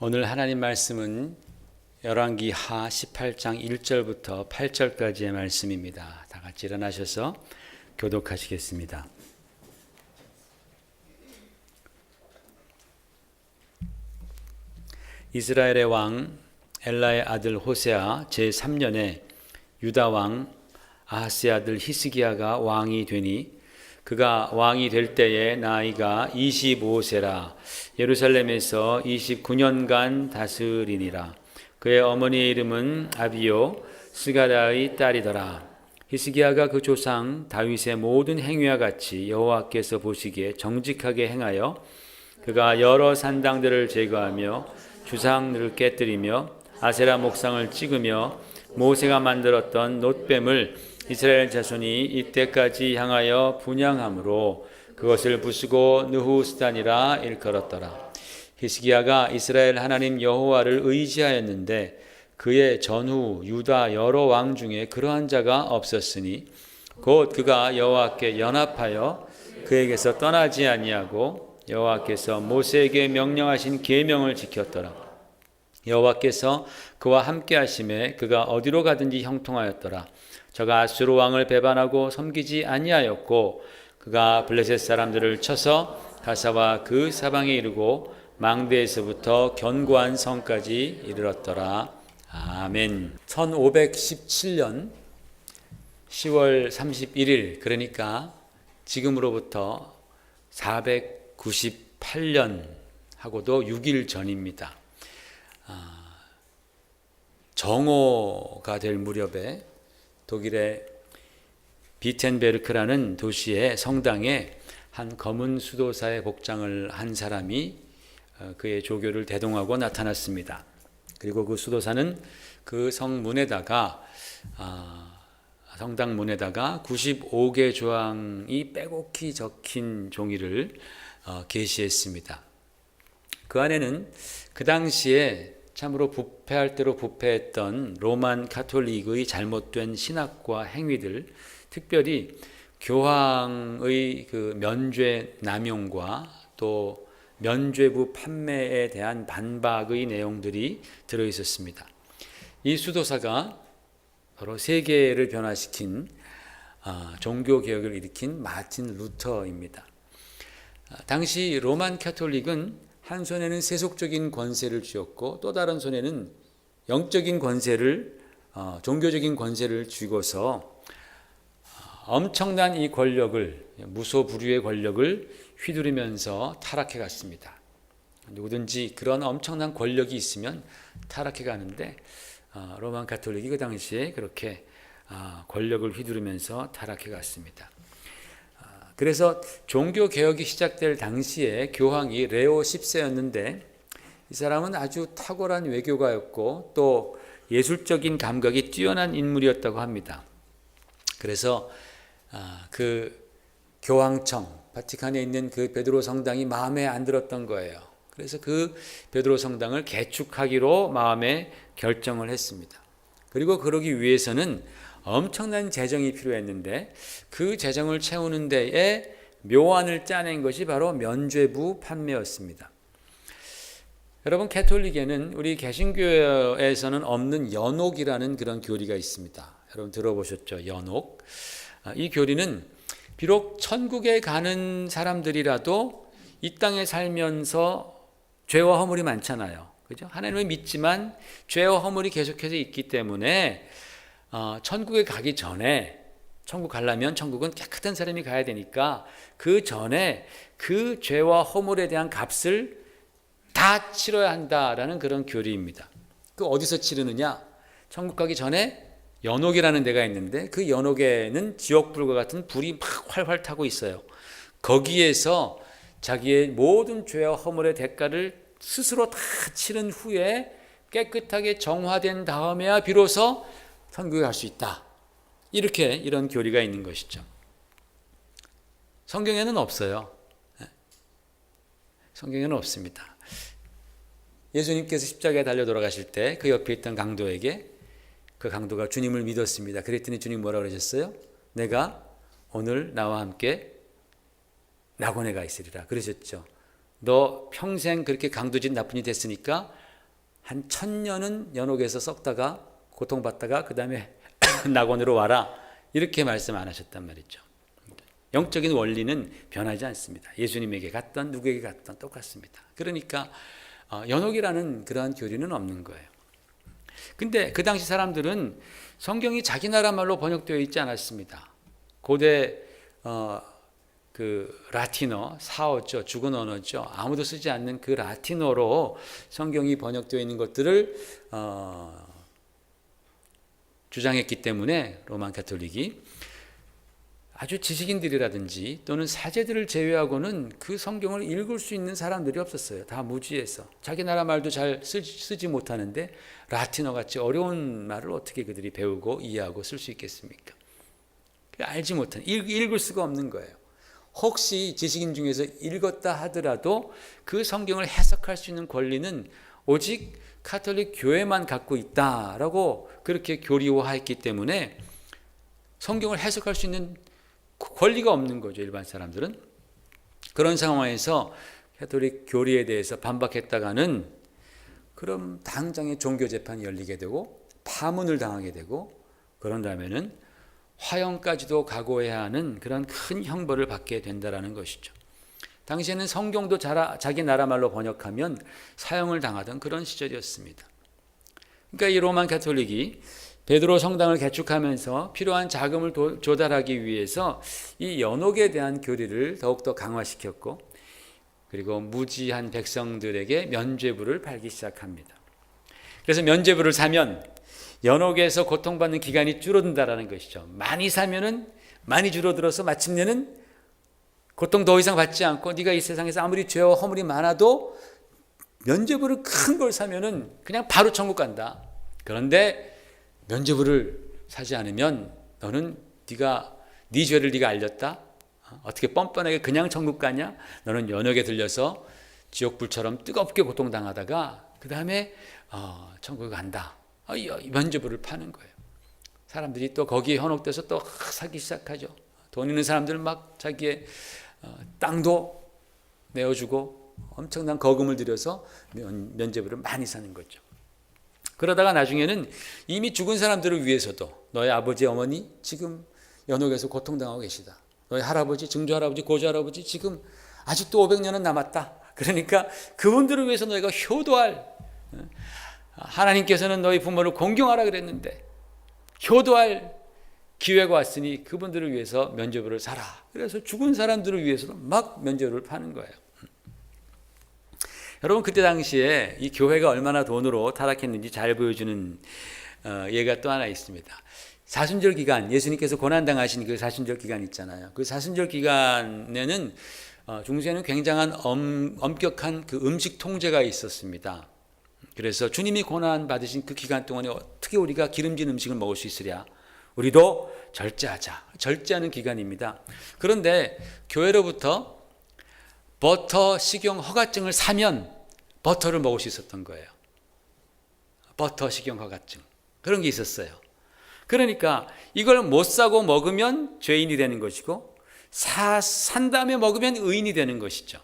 오늘 하나님 말씀은 열왕기하 18장 1절부터 8절까지의 말씀입니다. 다 같이 일어나셔서 교독하시겠습니다. 이스라엘의 왕 엘라의 아들 호세아 제3년에 유다 왕 아하스의 아들 히스기야가 왕이 되니 그가 왕이 될 때에 나이가 25세라. 예루살렘에서 29년간 다스리니라. 그의 어머니의 이름은 아비요 스가랴의 딸이더라. 히스기야가 그 조상 다윗의 모든 행위와 같이 여호와께서 보시기에 정직하게 행하여 그가 여러 산당들을 제거하며 주상들을 깨뜨리며 아세라 목상을 찍으며 모세가 만들었던 놋뱀을 이스라엘 자손이 이때까지 향하여 분향함으로 그것을 부수고 느후스단이라 일컬었더라. 히스기야가 이스라엘 하나님 여호와를 의지하였는데 그의 전후 유다 여러 왕 중에 그러한 자가 없었으니 곧 그가 여호와께 연합하여 그에게서 떠나지 아니하고 여호와께서 모세에게 명령하신 계명을 지켰더라. 여호와께서 그와 함께 하심에 그가 어디로 가든지 형통하였더라. 저가 아수르 왕을 배반하고 섬기지 아니하였고 그가 블레셋 사람들을 쳐서 가사와 그 사방에 이르고 망대에서부터 견고한 성까지 이르렀더라. 아멘. 1517년 10월 31일 그러니까 지금으로부터 498년 하고도 6일 전입니다. 정오가 될 무렵에 독일의 비텐베르크라는 도시의 성당에 한 검은 수도사의 복장을 한 사람이 그의 조교를 대동하고 나타났습니다. 그리고 그 수도사는 그 성문에다가 성당 문에다가 95개 조항이 빼곡히 적힌 종이를 게시했습니다. 그 안에는 그 당시에 참으로 부패할 대로 부패했던 로만 가톨릭의 잘못된 신학과 행위들, 특별히 교황의 그 면죄 남용과 또 면죄부 판매에 대한 반박의 내용들이 들어 있었습니다. 이 수도사가 바로 세계를 변화시킨 종교 개혁을 일으킨 마틴 루터입니다. 당시 로만 가톨릭은 한 손에는 세속적인 권세를 쥐었고 또 다른 손에는 영적인 권세를 종교적인 권세를 쥐고서 엄청난 이 권력을 무소불위의 권력을 휘두르면서 타락해 갔습니다. 누구든지 그런 엄청난 권력이 있으면 타락해 가는데 로만 가톨릭이 그 당시에 그렇게 권력을 휘두르면서 타락해 갔습니다. 그래서 종교개혁이 시작될 당시에 교황이 레오 10세였는데 이 사람은 아주 탁월한 외교가였고 또 예술적인 감각이 뛰어난 인물이었다고 합니다. 그래서 그 교황청, 바티칸에 있는 그 베드로 성당이 마음에 안 들었던 거예요. 그래서 그 베드로 성당을 개축하기로 마음에 결정을 했습니다. 그리고 그러기 위해서는 엄청난 재정이 필요했는데 그 재정을 채우는 데에 묘안을 짜낸 것이 바로 면죄부 판매였습니다. 여러분, 가톨릭에는 우리 개신교에서는 없는 연옥이라는 그런 교리가 있습니다. 여러분 들어보셨죠? 연옥. 이 교리는 비록 천국에 가는 사람들이라도 이 땅에 살면서 죄와 허물이 많잖아요. 그죠? 하나님을 믿지만 죄와 허물이 계속해서 있기 때문에 천국에 가기 전에 천국 가려면 천국은 깨끗한 사람이 가야 되니까 그 전에 그 죄와 허물에 대한 값을 다 치러야 한다라는 그런 교리입니다. 그 어디서 치르느냐? 천국 가기 전에 연옥이라는 데가 있는데 그 연옥에는 지옥불과 같은 불이 막 활활 타고 있어요. 거기에서 자기의 모든 죄와 허물의 대가를 스스로 다 치른 후에 깨끗하게 정화된 다음에야 비로소 천국에 갈 수 있다. 이런 교리가 있는 것이죠. 성경에는 없어요. 성경에는 없습니다. 예수님께서 십자가에 달려 돌아가실 때 그 옆에 있던 강도에게 그 강도가 주님을 믿었습니다. 그랬더니 주님 뭐라고 그러셨어요? 내가 오늘 나와 함께 낙원에 가 있으리라 그러셨죠. 너 평생 그렇게 강도짓 나쁜 일 됐으니까 한 1000년은 연옥에서 썩다가 고통받다가 그 다음에 낙원으로 와라, 이렇게 말씀 안 하셨단 말이죠. 영적인 원리는 변하지 않습니다. 예수님에게 갔던 누구에게 갔던 똑같습니다. 그러니까 연옥이라는 그러한 교리는 없는 거예요. 근데 그 당시 사람들은 성경이 자기 나라 말로 번역되어 있지 않았습니다. 고대 그 라틴어, 사어죠, 죽은 언어죠. 아무도 쓰지 않는 그 라틴어로 성경이 번역되어 있는 것들을 주장했기 때문에 로만 가톨릭이 아주 지식인들이라든지 또는 사제들을 제외하고는 그 성경을 읽을 수 있는 사람들이 없었어요. 다 무지해서. 자기 나라 말도 잘 쓰지 못하는데 라틴어 같이 어려운 말을 어떻게 그들이 배우고 이해하고 쓸 수 있겠습니까? 알지 못한, 읽을 수가 없는 거예요. 혹시 지식인 중에서 읽었다 하더라도 그 성경을 해석할 수 있는 권리는 오직 가톨릭 교회만 갖고 있다라고 그렇게 교리화했기 때문에 성경을 해석할 수 있는 권리가 없는 거죠, 일반 사람들은. 그런 상황에서 가톨릭 교리에 대해서 반박했다가는 그럼 당장에 종교 재판이 열리게 되고 파문을 당하게 되고 그런다면은 화형까지도 각오해야 하는 그런 큰 형벌을 받게 된다라는 것이죠. 당시에는 성경도 자기 나라 말로 번역하면 사형을 당하던 그런 시절이었습니다. 그러니까 이 로만 가톨릭이 베드로 성당을 개축하면서 필요한 자금을 조달하기 위해서 이 연옥에 대한 교리를 더욱더 강화시켰고, 그리고 무지한 백성들에게 면죄부를 팔기 시작합니다. 그래서 면죄부를 사면 연옥에서 고통받는 기간이 줄어든다라는 것이죠. 많이 사면은 많이 줄어들어서 마침내는 고통 더 이상 받지 않고 네가 이 세상에서 아무리 죄와 허물이 많아도 면죄부를 큰 걸 사면은 그냥 바로 천국 간다. 그런데 면죄부를 사지 않으면 너는 네 죄를 네가 알렸다. 어떻게 뻔뻔하게 그냥 천국 가냐? 너는 연옥에 들려서 지옥불처럼 뜨겁게 고통당하다가 그 다음에 천국에 간다. 면죄부를 파는 거예요. 사람들이 또 거기에 현혹돼서 또 사기 시작하죠. 돈 있는 사람들 막 자기의 땅도 내어주고 엄청난 거금을 들여서 면죄부를 많이 사는 거죠. 그러다가 나중에는 이미 죽은 사람들을 위해서도 너의 아버지, 어머니 지금 연옥에서 고통당하고 계시다. 너의 할아버지, 증조할아버지, 고조할아버지 지금 아직도 500년은 남았다. 그러니까 그분들을 위해서 너희가 효도할, 하나님께서는 너희 부모를 공경하라 그랬는데 효도할 기회가 왔으니 그분들을 위해서 면죄부를 사라. 그래서 죽은 사람들을 위해서도 막 면죄부를 파는 거예요. 여러분, 그때 당시에 이 교회가 얼마나 돈으로 타락했는지 잘 보여주는 예가 또 하나 있습니다. 사순절 기간, 예수님께서 고난당하신 그 사순절 기간 있잖아요. 그 사순절 기간에는 중세는 굉장한 엄격한 그 음식 통제가 있었습니다. 그래서 주님이 고난 받으신 그 기간 동안에 어떻게 우리가 기름진 음식을 먹을 수 있으랴? 우리도 절제하자. 절제하는 기간입니다. 그런데 교회로부터 버터 식용 허가증을 사면 버터를 먹을 수 있었던 거예요. 버터 식용 허가증. 그런 게 있었어요. 그러니까 이걸 못 사고 먹으면 죄인이 되는 것이고 산 다음에 먹으면 의인이 되는 것이죠.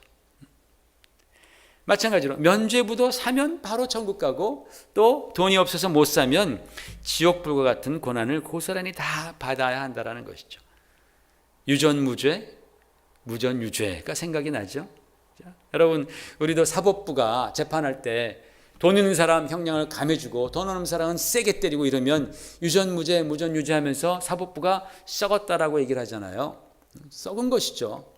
마찬가지로 면죄부도 사면 바로 천국 가고 또 돈이 없어서 못 사면 지옥불과 같은 고난을 고스란히 다 받아야 한다는 것이죠. 유전무죄, 무전유죄가 생각이 나죠. 자, 여러분, 우리도 사법부가 재판할 때 돈 있는 사람 형량을 감해주고 돈 없는 사람은 세게 때리고 이러면 유전무죄, 무전유죄 하면서 사법부가 썩었다라고 얘기를 하잖아요. 썩은 것이죠.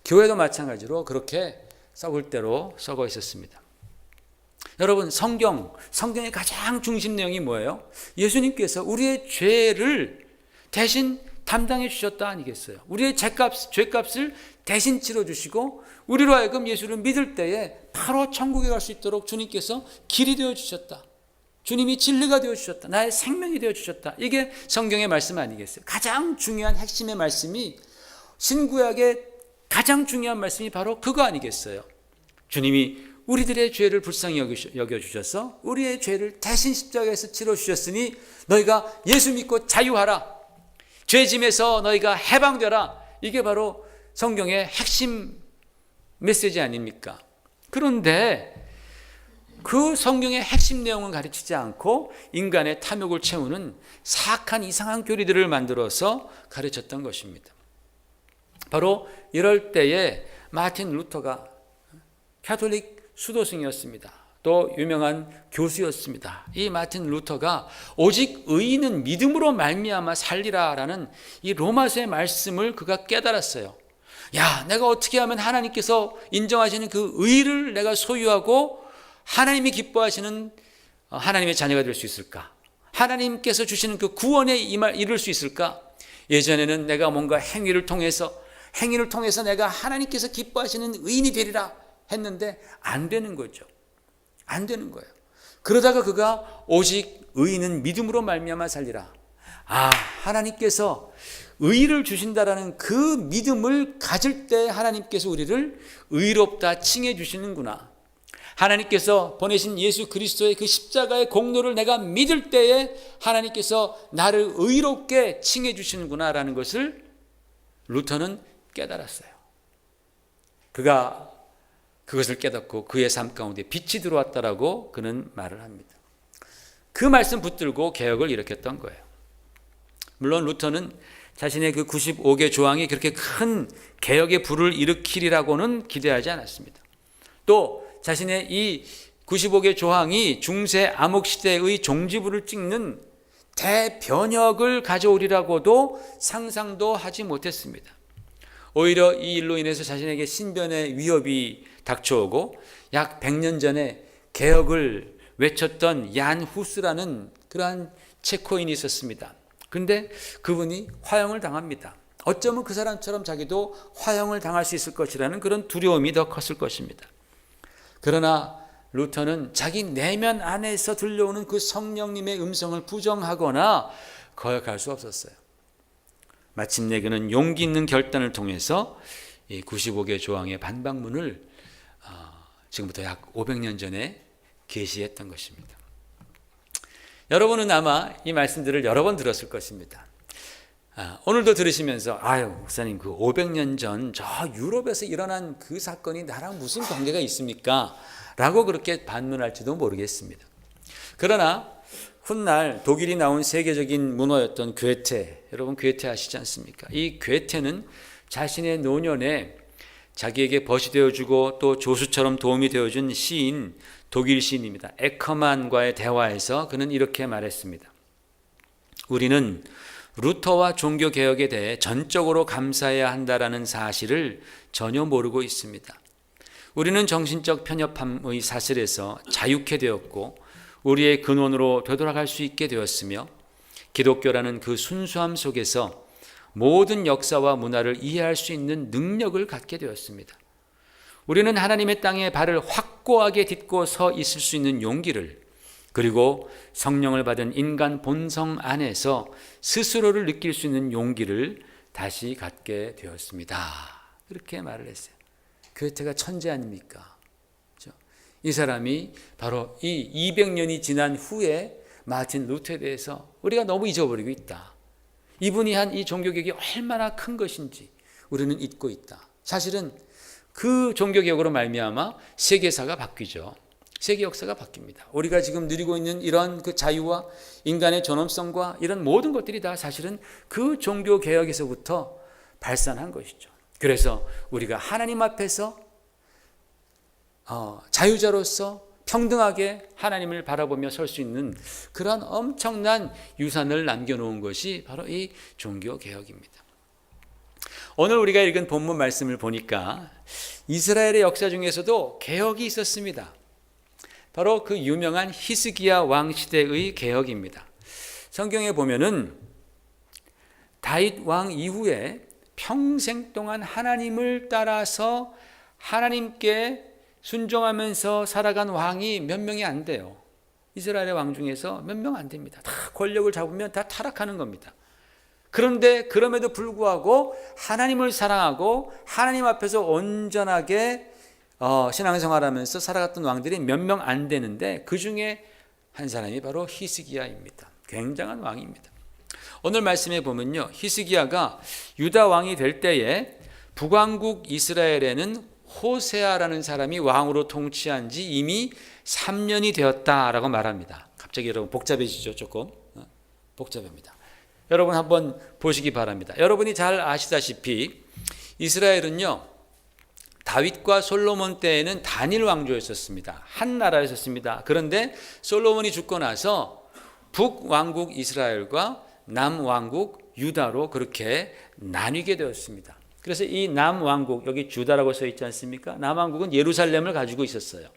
교회도 마찬가지로 그렇게 썩을 대로 썩어 있었습니다. 여러분, 성경의 가장 중심 내용이 뭐예요? 예수님께서 우리의 죄를 대신 담당해 주셨다 아니겠어요? 우리의 죄값을 대신 치러주시고 우리로 하여금 예수를 믿을 때에 바로 천국에 갈 수 있도록 주님께서 길이 되어주셨다. 주님이 진리가 되어주셨다. 나의 생명이 되어주셨다. 이게 성경의 말씀 아니겠어요? 가장 중요한 핵심의 말씀이, 신구약의 가장 중요한 말씀이 바로 그거 아니겠어요? 주님이 우리들의 죄를 불쌍히 여겨주셔서 우리의 죄를 대신 십자가에서 치러주셨으니 너희가 예수 믿고 자유하라. 죄짐에서 너희가 해방되라. 이게 바로 성경의 핵심 메시지 아닙니까? 그런데 그 성경의 핵심 내용은 가르치지 않고 인간의 탐욕을 채우는 사악한 이상한 교리들을 만들어서 가르쳤던 것입니다. 바로 이럴 때에 마틴 루터가 가톨릭 수도승이었습니다. 또 유명한 교수였습니다. 이 마틴 루터가 오직 의인은 믿음으로 말미암아 살리라라는 이 로마서의 말씀을 그가 깨달았어요. 야, 내가 어떻게 하면 하나님께서 인정하시는 그 의를 내가 소유하고 하나님이 기뻐하시는 하나님의 자녀가 될 수 있을까? 하나님께서 주시는 그 구원에 이룰 수 있을까? 예전에는 내가 뭔가 행위를 통해서 내가 하나님께서 기뻐하시는 의인이 되리라 했는데 안 되는 거죠. 안 되는 거예요. 그러다가 그가 오직 의인은 믿음으로 말미암아 살리라. 하나님께서 의를 주신다라는 그 믿음을 가질 때 하나님께서 우리를 의롭다 칭해 주시는구나. 하나님께서 보내신 예수 그리스도의 그 십자가의 공로를 내가 믿을 때에 하나님께서 나를 의롭게 칭해 주시는구나라는 것을 루터는 깨달았어요. 그가 그것을 깨닫고 그의 삶 가운데 빛이 들어왔다라고 그는 말을 합니다. 그 말씀 붙들고 개혁을 일으켰던 거예요. 물론 루터는 자신의 그 95개 조항이 그렇게 큰 개혁의 불을 일으키리라고는 기대하지 않았습니다. 또 자신의 이 95개 조항이 중세 암흑시대의 종지부를 찍는 대변혁을 가져오리라고도 상상도 하지 못했습니다. 오히려 이 일로 인해서 자신에게 신변의 위협이 닥쳐오고 약 100년 전에 개혁을 외쳤던 얀 후스라는 그러한 체코인이 있었습니다. 그런데 그분이 화형을 당합니다. 어쩌면 그 사람처럼 자기도 화형을 당할 수 있을 것이라는 그런 두려움이 더 컸을 것입니다. 그러나 루터는 자기 내면 안에서 들려오는 그 성령님의 음성을 부정하거나 거역할 수 없었어요. 마침내 그는 용기 있는 결단을 통해서 이 95개 조항의 반박문을 지금부터 약 500년 전에 계시했던 것입니다. 여러분은 아마 이 말씀들을 여러 번 들었을 것입니다. 오늘도 들으시면서 목사님 그 500년 전 저 유럽에서 일어난 그 사건이 나랑 무슨 관계가 있습니까? 라고 그렇게 반문할지도 모르겠습니다. 그러나 훗날 독일이 나온 세계적인 문화였던 괴테, 여러분 괴테 아시지 않습니까? 이 괴테는 자신의 노년에 자기에게 벗이 되어주고 또 조수처럼 도움이 되어준 시인, 독일 시인입니다. 에커만과의 대화에서 그는 이렇게 말했습니다. 우리는 루터와 종교개혁에 대해 전적으로 감사해야 한다라는 사실을 전혀 모르고 있습니다. 우리는 정신적 편협함의 사슬에서 자유케 되었고 우리의 근원으로 되돌아갈 수 있게 되었으며 기독교라는 그 순수함 속에서 모든 역사와 문화를 이해할 수 있는 능력을 갖게 되었습니다. 우리는 하나님의 땅에 발을 확고하게 딛고 서 있을 수 있는 용기를, 그리고 성령을 받은 인간 본성 안에서 스스로를 느낄 수 있는 용기를 다시 갖게 되었습니다. 그렇게 말을 했어요. 괴테가 천재 아닙니까? 그렇죠? 이 사람이 바로 이 200년이 지난 후에 마틴 루터에 대해서 우리가 너무 잊어버리고 있다. 이분이 한 이 종교개혁이 얼마나 큰 것인지 우리는 잊고 있다. 사실은 그 종교개혁으로 말미암아 세계사가 바뀌죠. 세계 역사가 바뀝니다. 우리가 지금 누리고 있는 이런 그 자유와 인간의 존엄성과 이런 모든 것들이 다 사실은 그 종교개혁에서부터 발산한 것이죠. 그래서 우리가 하나님 앞에서 자유자로서 평등하게 하나님을 바라보며 설 수 있는 그런 엄청난 유산을 남겨놓은 것이 바로 이 종교개혁입니다. 오늘 우리가 읽은 본문 말씀을 보니까 이스라엘의 역사 중에서도 개혁이 있었습니다. 바로 그 유명한 히스기야 왕 시대의 개혁입니다. 성경에 보면은 다윗 왕 이후에 평생 동안 하나님을 따라서 하나님께 순종하면서 살아간 왕이 몇 명이 안 돼요. 이스라엘의 왕 중에서 몇 명 안 됩니다. 다 권력을 잡으면 다 타락하는 겁니다. 그런데 그럼에도 불구하고 하나님을 사랑하고 하나님 앞에서 온전하게 신앙생활하면서 살아갔던 왕들이 몇 명 안 되는데 그 중에 한 사람이 바로 히스기야입니다. 굉장한 왕입니다. 오늘 말씀에 보면요, 히스기야가 유다 왕이 될 때에 북왕국 이스라엘에는 호세아라는 사람이 왕으로 통치한 지 이미 3년이 되었다라고 말합니다. 갑자기 여러분 복잡해지죠. 조금 복잡합니다. 여러분 한번 보시기 바랍니다. 여러분이 잘 아시다시피 이스라엘은요, 다윗과 솔로몬 때에는 단일 왕조였었습니다. 한 나라였었습니다. 그런데 솔로몬이 죽고 나서 북왕국 이스라엘과 남왕국 유다로 그렇게 나뉘게 되었습니다. 그래서 이 남왕국, 여기 주다라고 써 있지 않습니까? 남왕국은 예루살렘을 가지고 있었어요.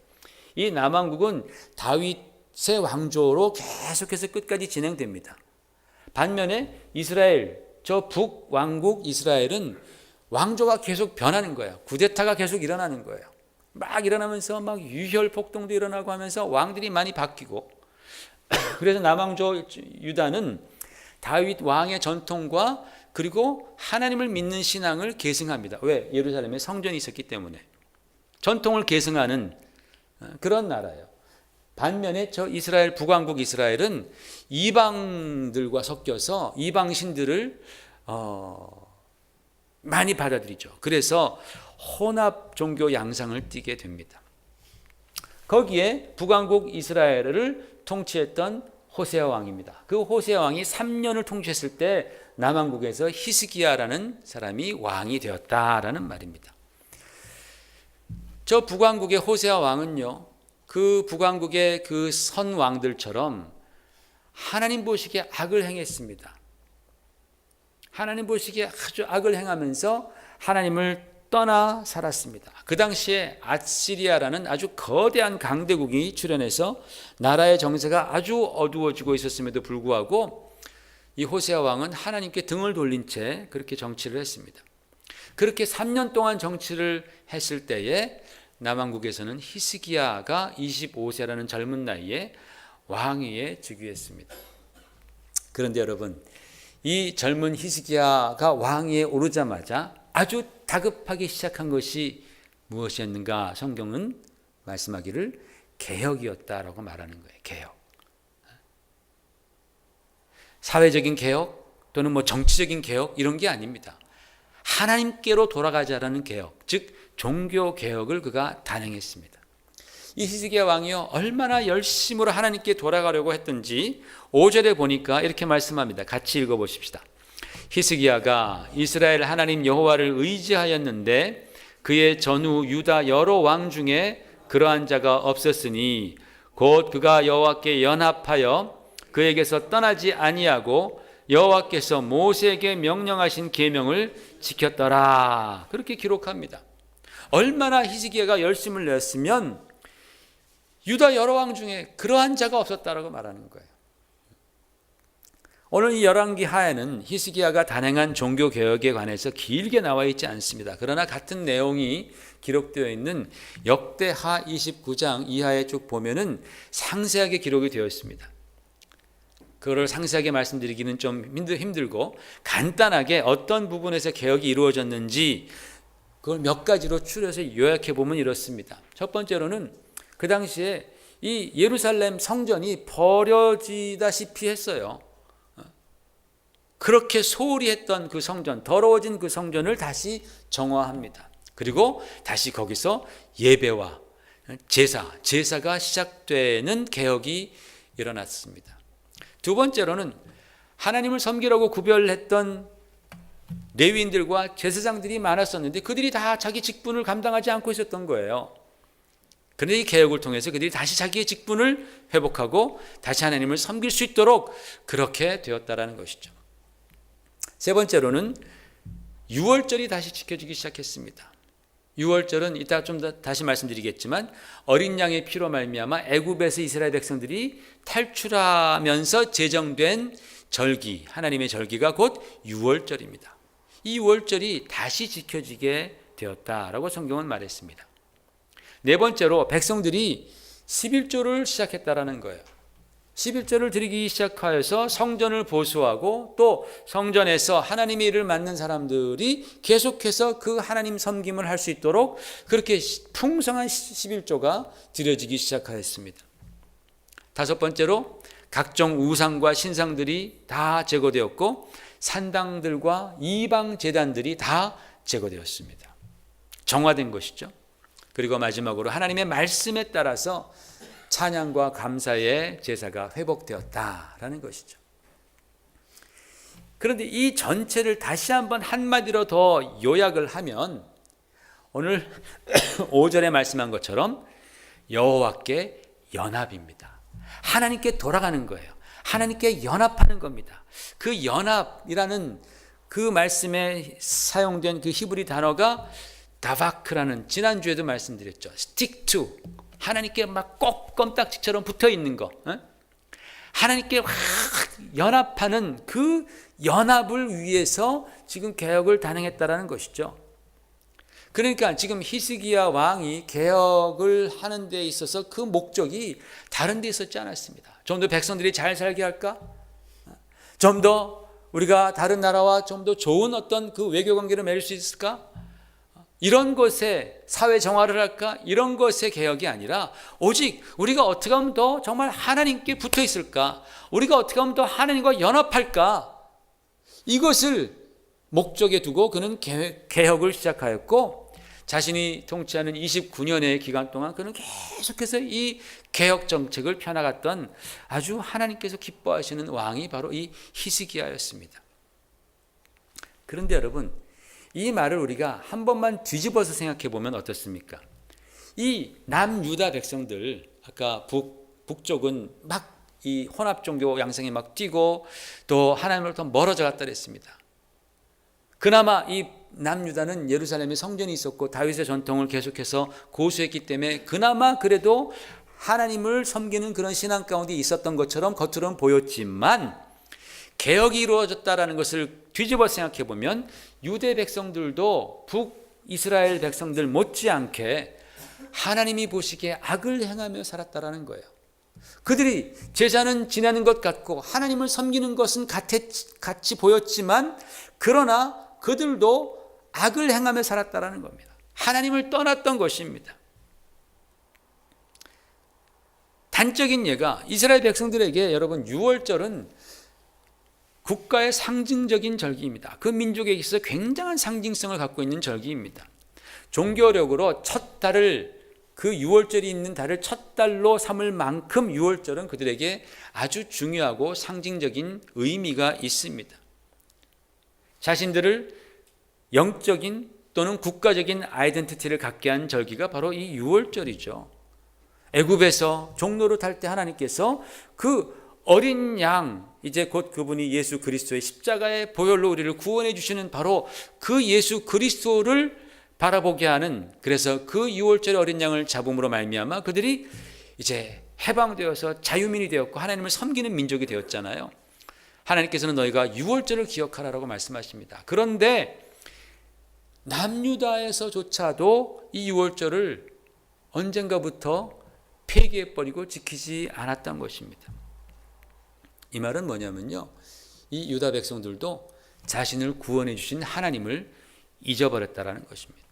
이 남왕국은 다윗의 왕조로 계속해서 끝까지 진행됩니다. 반면에 이스라엘, 저 북왕국 이스라엘은 왕조가 계속 변하는 거예요. 쿠데타가 계속 일어나는 거예요. 막 일어나면서 막 유혈 폭동도 일어나고 하면서 왕들이 많이 바뀌고, 그래서 남왕조 유다는 다윗 왕의 전통과 그리고 하나님을 믿는 신앙을 계승합니다. 왜? 예루살렘에 성전이 있었기 때문에. 전통을 계승하는 그런 나라예요. 반면에 저 이스라엘, 북왕국 이스라엘은 이방들과 섞여서 이방신들을 많이 받아들이죠. 그래서 혼합 종교 양상을 띠게 됩니다. 거기에 북왕국 이스라엘을 통치했던 호세아 왕입니다. 그 호세아 왕이 3년을 통치했을 때 남왕국에서 히스기야라는 사람이 왕이 되었다라는 말입니다. 저 북왕국의 호세아 왕은요, 그 북왕국의 그 선왕들처럼 하나님 보시기에 악을 행했습니다. 하나님 보시기에 아주 악을 행하면서 하나님을 떠나 살았습니다. 그 당시에 아시리아라는 아주 거대한 강대국이 출현해서 나라의 정세가 아주 어두워지고 있었음에도 불구하고 이 호세아 왕은 하나님께 등을 돌린 채 그렇게 정치를 했습니다. 그렇게 3년 동안 정치를 했을 때에 남왕국에서는 히스기야가 25세라는 젊은 나이에 왕위에 즉위했습니다. 그런데 여러분, 이 젊은 히스기야가 왕위에 오르자마자 아주 다급하게 시작한 것이 무엇이었는가? 성경은 말씀하기를 개혁이었다라고 말하는 거예요. 개혁. 사회적인 개혁 또는 뭐 정치적인 개혁 이런 게 아닙니다. 하나님께로 돌아가자라는 개혁, 즉 종교 개혁을 그가 단행했습니다. 이 히스기야 왕이요, 얼마나 열심으로 하나님께 돌아가려고 했던지 5절에 보니까 이렇게 말씀합니다. 같이 읽어보십시다. 히스기야가 이스라엘 하나님 여호와를 의지하였는데 그의 전후 유다 여러 왕 중에 그러한 자가 없었으니 곧 그가 여호와께 연합하여 그에게서 떠나지 아니하고 여호와께서 모세에게 명령하신 계명을 지켰더라. 그렇게 기록합니다. 얼마나 히스기야가 열심을 냈으면 유다 여러 왕 중에 그러한 자가 없었다라고 말하는 거예요. 오늘 이 열왕기 하에는 히스기야가 단행한 종교 개혁에 관해서 길게 나와 있지 않습니다. 그러나 같은 내용이 기록되어 있는 역대하 29장 이하에 쭉 보면은 상세하게 기록이 되어 있습니다. 그거를 상세하게 말씀드리기는 좀 힘들고 간단하게 어떤 부분에서 개혁이 이루어졌는지 그걸 몇 가지로 추려서 요약해 보면 이렇습니다. 첫 번째로는 그 당시에 이 예루살렘 성전이 버려지다시피 했어요. 그렇게 소홀히 했던 그 성전, 더러워진 그 성전을 다시 정화합니다. 그리고 다시 거기서 예배와 제사가 시작되는 개혁이 일어났습니다. 두 번째로는 하나님을 섬기라고 구별했던 레위인들과 제사장들이 많았었는데 그들이 다 자기 직분을 감당하지 않고 있었던 거예요. 그런데 이 개혁을 통해서 그들이 다시 자기의 직분을 회복하고 다시 하나님을 섬길 수 있도록 그렇게 되었다라는 것이죠. 세 번째로는 유월절이 다시 지켜지기 시작했습니다. 유월절은 이따 좀 더 다시 말씀드리겠지만 어린 양의 피로 말미암아 애굽에서 이스라엘 백성들이 탈출하면서 제정된 절기, 하나님의 절기가 곧 유월절입니다. 이 유월절이 다시 지켜지게 되었다라고 성경은 말했습니다. 네 번째로 백성들이 11조를 시작했다라는 거예요. 11조를 드리기 시작하여서 성전을 보수하고 또 성전에서 하나님의 일을 맡는 사람들이 계속해서 그 하나님 섬김을 할 수 있도록 그렇게 풍성한 11조가 드려지기 시작하였습니다. 다섯 번째로 각종 우상과 신상들이 다 제거되었고 산당들과 이방 제단들이 다 제거되었습니다. 정화된 것이죠. 그리고 마지막으로 하나님의 말씀에 따라서 찬양과 감사의 제사가 회복되었다라는 것이죠. 그런데 이 전체를 다시 한번 한마디로 더 요약을 하면 오늘 5절에 말씀한 것처럼 여호와께 연합입니다. 하나님께 돌아가는 거예요. 하나님께 연합하는 겁니다. 그 연합이라는 그 말씀에 사용된 그 히브리 단어가 다바크라는, 지난주에도 말씀드렸죠. stick to, 하나님께 막 꼭 껌딱지처럼 붙어 있는 거, 하나님께 확 연합하는 그 연합을 위해서 지금 개혁을 단행했다라는 것이죠. 그러니까 지금 히스기야 왕이 개혁을 하는 데 있어서 그 목적이 다른 데 있었지 않았습니다. 좀 더 백성들이 잘 살게 할까? 좀 더 우리가 다른 나라와 좀 더 좋은 어떤 그 외교 관계를 맺을 수 있을까? 이런 것에 사회 정화를 할까? 이런 것의 개혁이 아니라 오직 우리가 어떻게 하면 더 정말 하나님께 붙어 있을까? 우리가 어떻게 하면 더 하나님과 연합할까? 이것을 목적에 두고 그는 개혁을 시작하였고, 자신이 통치하는 29년의 기간 동안 그는 계속해서 이 개혁 정책을 펴나갔던 아주 하나님께서 기뻐하시는 왕이 바로 이 히스기야였습니다. 그런데 여러분, 이 말을 우리가 한 번만 뒤집어서 생각해 보면 어떻습니까? 이 남유다 백성들, 아까 북쪽은 막 이 혼합 종교 양상이 막 뛰고 또 하나님으로부터 멀어져 갔다 그랬습니다. 그나마 이 남유다는 예루살렘에 성전이 있었고 다윗의 전통을 계속해서 고수했기 때문에 그나마 그래도 하나님을 섬기는 그런 신앙 가운데 있었던 것처럼 겉으로는 보였지만, 개혁이 이루어졌다라는 것을 뒤집어 생각해 보면 유대 백성들도 북이스라엘 백성들 못지않게 하나님이 보시기에 악을 행하며 살았다라는 거예요. 그들이 제사는 지내는 것 같고 하나님을 섬기는 것은 같이 보였지만, 그러나 그들도 악을 행하며 살았다라는 겁니다. 하나님을 떠났던 것입니다. 단적인 예가 이스라엘 백성들에게, 여러분, 유월절은 국가의 상징적인 절기입니다. 그 민족에 있어서 굉장한 상징성을 갖고 있는 절기입니다. 종교력으로 첫 달을, 그 유월절이 있는 달을 첫 달로 삼을 만큼 유월절은 그들에게 아주 중요하고 상징적인 의미가 있습니다. 자신들을 영적인 또는 국가적인 아이덴티티를 갖게 한 절기가 바로 이 유월절이죠. 애굽에서 종로를 탈 때 하나님께서 그 어린 양, 이제 곧 그분이 예수 그리스도의 십자가의 보혈로 우리를 구원해 주시는 바로 그 예수 그리스도를 바라보게 하는, 그래서 그 유월절 어린 양을 잡음으로 말미암아 그들이 이제 해방되어서 자유민이 되었고 하나님을 섬기는 민족이 되었잖아요. 하나님께서는 너희가 유월절을 기억하라고 말씀하십니다. 그런데 남유다에서조차도 이 유월절을 언젠가부터 폐기해버리고 지키지 않았던 것입니다. 이 말은 뭐냐면요, 이 유다 백성들도 자신을 구원해 주신 하나님을 잊어버렸다라는 것입니다.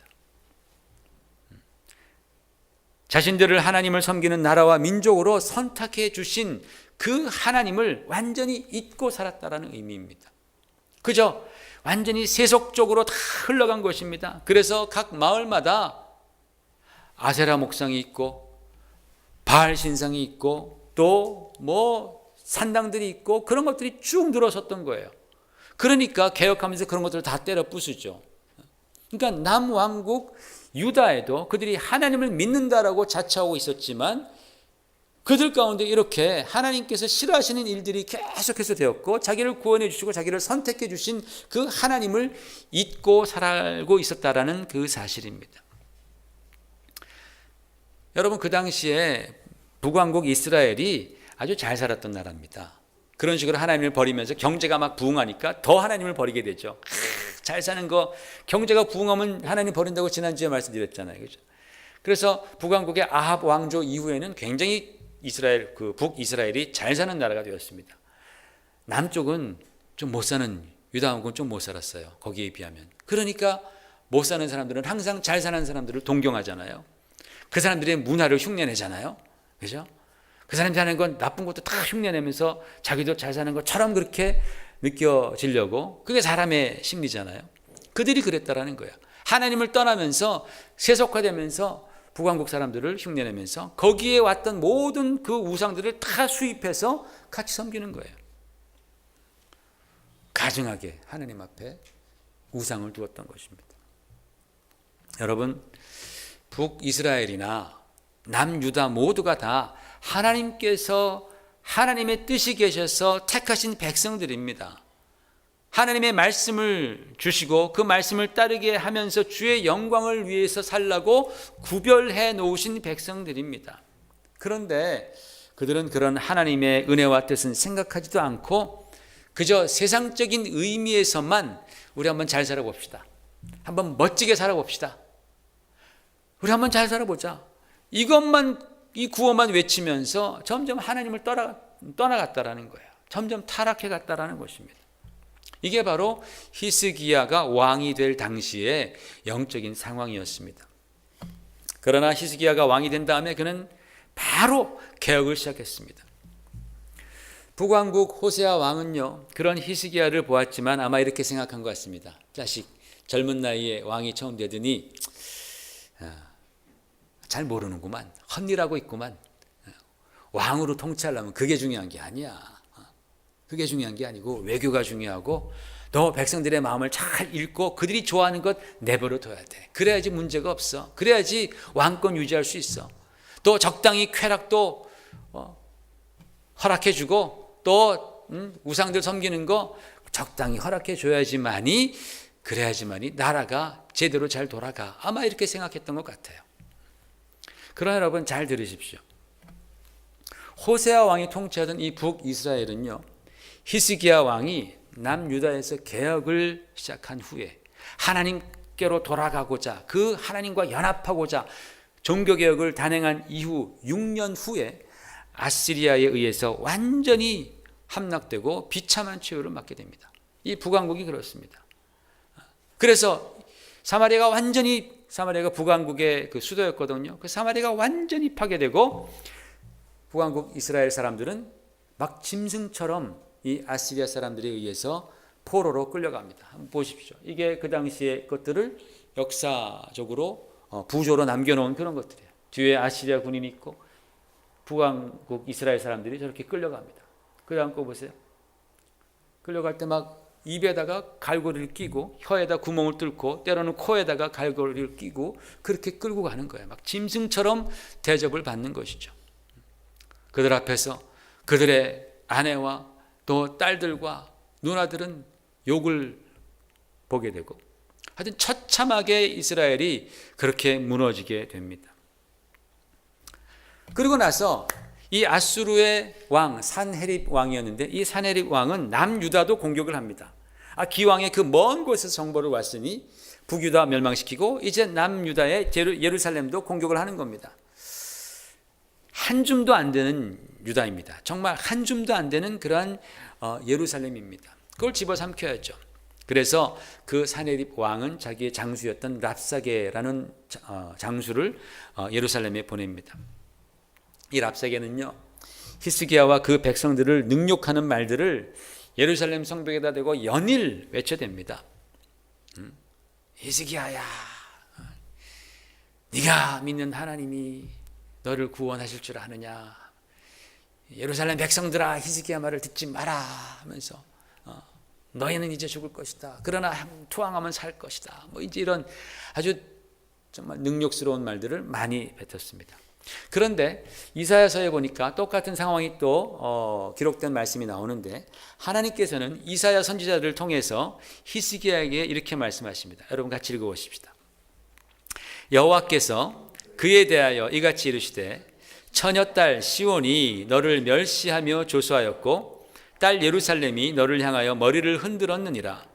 자신들을 하나님을 섬기는 나라와 민족으로 선택해 주신 그 하나님을 완전히 잊고 살았다라는 의미입니다. 그저 완전히 세속적으로 다 흘러간 것입니다. 그래서 각 마을마다 아세라 목상이 있고 바알 신상이 있고 또 산당들이 있고 그런 것들이 쭉 늘어섰던 거예요. 그러니까 개혁하면서 그런 것들을 다 때려 부수죠. 그러니까 남왕국 유다에도 그들이 하나님을 믿는다라고 자처하고 있었지만 그들 가운데 이렇게 하나님께서 싫어하시는 일들이 계속해서 되었고 자기를 구원해 주시고 자기를 선택해 주신 그 하나님을 잊고 살고 있었다라는 그 사실입니다. 여러분, 그 당시에 북왕국 이스라엘이 아주 잘 살았던 나라입니다. 그런 식으로 하나님을 버리면서 경제가 막 부흥하니까 더 하나님을 버리게 되죠. 잘 사는 거, 경제가 부흥하면 하나님 버린다고 지난주에 말씀드렸잖아요. 그렇죠? 그래서 북왕국의 아합 왕조 이후에는 굉장히 북이스라엘이 잘 사는 나라가 되었습니다. 남쪽은 좀 못 사는, 유다 왕국은 좀 못 살았어요. 거기에 비하면. 그러니까 못 사는 사람들은 항상 잘 사는 사람들을 동경하잖아요. 그 사람들의 문화를 흉내내잖아요. 그죠? 그 사람이 하는 건 나쁜 것도 다 흉내내면서 자기도 잘 사는 것처럼 그렇게 느껴지려고, 그게 사람의 심리잖아요. 그들이 그랬다라는 거예요. 하나님을 떠나면서 세속화되면서 북왕국 사람들을 흉내내면서 거기에 왔던 모든 그 우상들을 다 수입해서 같이 섬기는 거예요. 가증하게 하나님 앞에 우상을 두었던 것입니다. 여러분, 북이스라엘이나 남유다 모두가 다 하나님께서 하나님의 뜻이 계셔서 택하신 백성들입니다. 하나님의 말씀을 주시고 그 말씀을 따르게 하면서 주의 영광을 위해서 살라고 구별해 놓으신 백성들입니다. 그런데 그들은 그런 하나님의 은혜와 뜻은 생각하지도 않고 그저 세상적인 의미에서만 우리 한번 잘 살아봅시다. 한번 멋지게 살아봅시다. 우리 한번 잘 살아보자. 이것만, 이 구호만 외치면서 점점 하나님을 떠나갔다라는 거예요. 점점 타락해 갔다라는 것입니다. 이게 바로 히스기야가 왕이 될 당시의 영적인 상황이었습니다. 그러나 히스기야가 왕이 된 다음에 그는 바로 개혁을 시작했습니다. 북왕국 호세아 왕은요, 그런 히스기야를 보았지만 아마 이렇게 생각한 것 같습니다. 자식, 젊은 나이에 왕이 처음 되더니 잘 모르는구만, 헛일하고 있구만. 왕으로 통치하려면 그게 중요한 게 아니야. 그게 중요한 게 아니고 외교가 중요하고 너 백성들의 마음을 잘 읽고 그들이 좋아하는 것 내버려 둬야 돼. 그래야지 문제가 없어. 그래야지 왕권 유지할 수 있어. 또 적당히 쾌락도 허락해주고 또 우상들 섬기는 거 적당히 허락해줘야지만이, 그래야지만이 나라가 제대로 잘 돌아가. 아마 이렇게 생각했던 것 같아요. 그러나 여러분 잘 들으십시오. 호세아 왕이 통치하던 이 북이스라엘은요, 히스기야 왕이 남유다에서 개혁을 시작한 후에 하나님께로 돌아가고자, 그 하나님과 연합하고자 종교개혁을 단행한 이후 6년 후에 아시리아에 의해서 완전히 함락되고 비참한 최후를 맞게 됩니다. 이 북왕국이 그렇습니다. 그래서 사마리아가 북왕국의 그 수도였거든요. 그 사마리아가 완전히 파괴되고 북왕국 이스라엘 사람들은 막 짐승처럼 이 아시리아 사람들에 의해서 포로로 끌려갑니다. 한번 보십시오. 이게 그 당시의 것들을 역사적으로 부조로 남겨놓은 그런 것들이에요. 뒤에 아시리아 군인이 있고 북왕국 이스라엘 사람들이 저렇게 끌려갑니다. 그 다음 거 보세요. 끌려갈 때 막 입에다가 갈고리를 끼고 혀에다 구멍을 뚫고 때로는 코에다가 갈고리를 끼고 그렇게 끌고 가는 거예요. 막 짐승처럼 대접을 받는 것이죠. 그들 앞에서 그들의 아내와 또 딸들과 누나들은 욕을 보게 되고, 하여튼 처참하게 이스라엘이 그렇게 무너지게 됩니다. 그리고 나서 이 아수르의 왕 산헤립 왕이었는데, 이 산헤립 왕은 남유다도 공격을 합니다. 기왕에 그 먼 곳에서 정보를 왔으니 북유다 멸망시키고 이제 남유다의 예루살렘도 공격을 하는 겁니다. 한 줌도 안 되는 유다입니다. 정말 한 줌도 안 되는 그러한 예루살렘입니다. 그걸 집어삼켜야죠. 그래서 그 산헤립 왕은 자기의 장수였던 랍사게라는 장수를 예루살렘에 보냅니다. 이 랍사게는요, 히스기야와 그 백성들을 능욕하는 말들을 예루살렘 성벽에다 대고 연일 외쳐댑니다. 히스기야야, 네가 믿는 하나님이 너를 구원하실 줄 아느냐. 예루살렘 백성들아, 히스기야 말을 듣지 마라 하면서 너희는 이제 죽을 것이다. 그러나 투항하면 살 것이다. 뭐 이제 이런 아주 정말 능욕스러운 말들을 많이 뱉었습니다. 그런데 이사야서에 보니까 똑같은 상황이 또 기록된 말씀이 나오는데, 하나님께서는 이사야 선지자를 통해서 히스기야에게 이렇게 말씀하십니다. 여러분 같이 읽어보십시다. 여호와께서 그에 대하여 이같이 이르시되, 처녀딸 시온이 너를 멸시하며 조소하였고 딸 예루살렘이 너를 향하여 머리를 흔들었느니라.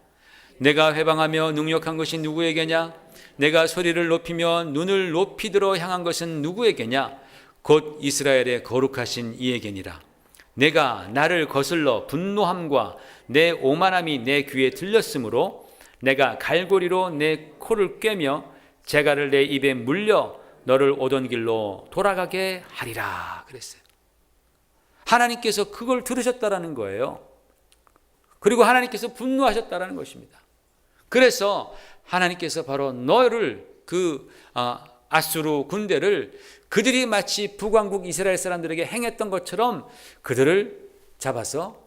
내가 회방하며 능욕한 것이 누구에게냐? 내가 소리를 높이며 눈을 높이 들어 향한 것은 누구에게냐? 곧 이스라엘의 거룩하신 이에게니라. 내가 나를 거슬러 분노함과 내 오만함이 내 귀에 들렸으므로 내가 갈고리로 내 코를 꿰며 재갈을 내 입에 물려 너를 오던 길로 돌아가게 하리라 그랬어요. 하나님께서 그걸 들으셨다라는 거예요. 그리고 하나님께서 분노하셨다라는 것입니다. 그래서 하나님께서 바로 너를 그 아수르 군대를 그들이 마치 북왕국 이스라엘 사람들에게 행했던 것처럼 그들을 잡아서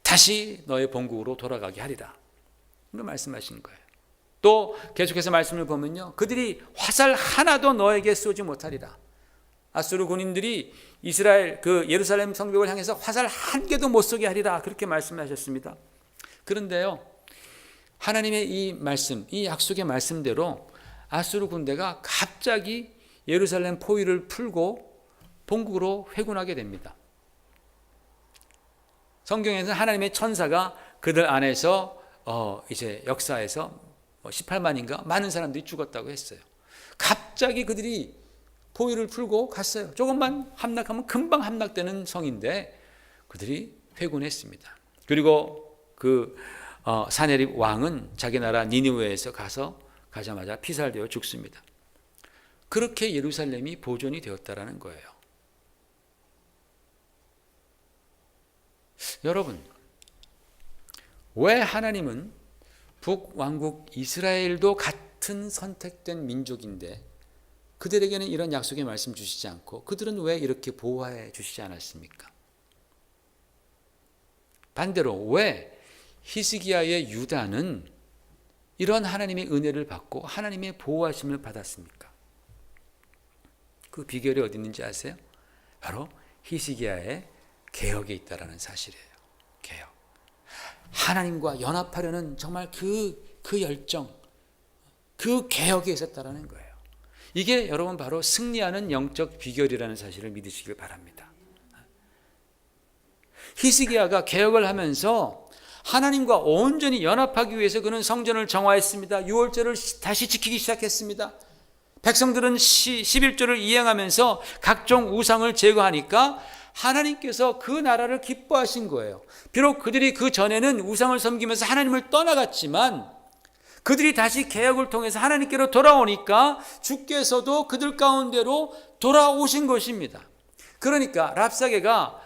다시 너의 본국으로 돌아가게 하리라. 이런 말씀하신 거예요. 또 계속해서 말씀을 보면요, 그들이 화살 하나도 너에게 쏘지 못하리라. 아수르 군인들이 이스라엘 예루살렘 성벽을 향해서 화살 한 개도 못 쏘게 하리라, 그렇게 말씀하셨습니다. 그런데요, 하나님의 이 말씀, 이 약속의 말씀대로 아수르 군대가 갑자기 예루살렘 포위를 풀고 본국으로 회군하게 됩니다. 성경에서는 하나님의 천사가 그들 안에서 이제 역사에서 18만인가 많은 사람들이 죽었다고 했어요. 갑자기 그들이 포위를 풀고 갔어요. 조금만 함락하면 금방 함락되는 성인데 그들이 회군했습니다. 그리고 사네립 왕은 자기 나라 니느웨에서 가자마자 피살되어 죽습니다. 그렇게 예루살렘이 보존이 되었다라는 거예요. 여러분, 왜 하나님은 북왕국 이스라엘도 같은 선택된 민족인데 그들에게는 이런 약속의 말씀 주시지 않고 그들은 왜 이렇게 보호해 주시지 않았습니까? 반대로 왜 히스기야의 유다는 이런 하나님의 은혜를 받고 하나님의 보호하심을 받았습니까? 그 비결이 어디 있는지 아세요? 바로 히스기야의 개혁에 있다라는 사실이에요. 개혁. 하나님과 연합하려는 정말 그 열정, 그 개혁에 있었다라는 거예요. 이게 여러분 바로 승리하는 영적 비결이라는 사실을 믿으시길 바랍니다. 히스기야가 개혁을 하면서 하나님과 온전히 연합하기 위해서 그는 성전을 정화했습니다. 유월절을 다시 지키기 시작했습니다. 백성들은 11조를 이행하면서 각종 우상을 제거하니까 하나님께서 그 나라를 기뻐하신 거예요. 비록 그들이 그 전에는 우상을 섬기면서 하나님을 떠나갔지만 그들이 다시 개혁을 통해서 하나님께로 돌아오니까 주께서도 그들 가운데로 돌아오신 것입니다. 그러니까 랍사게가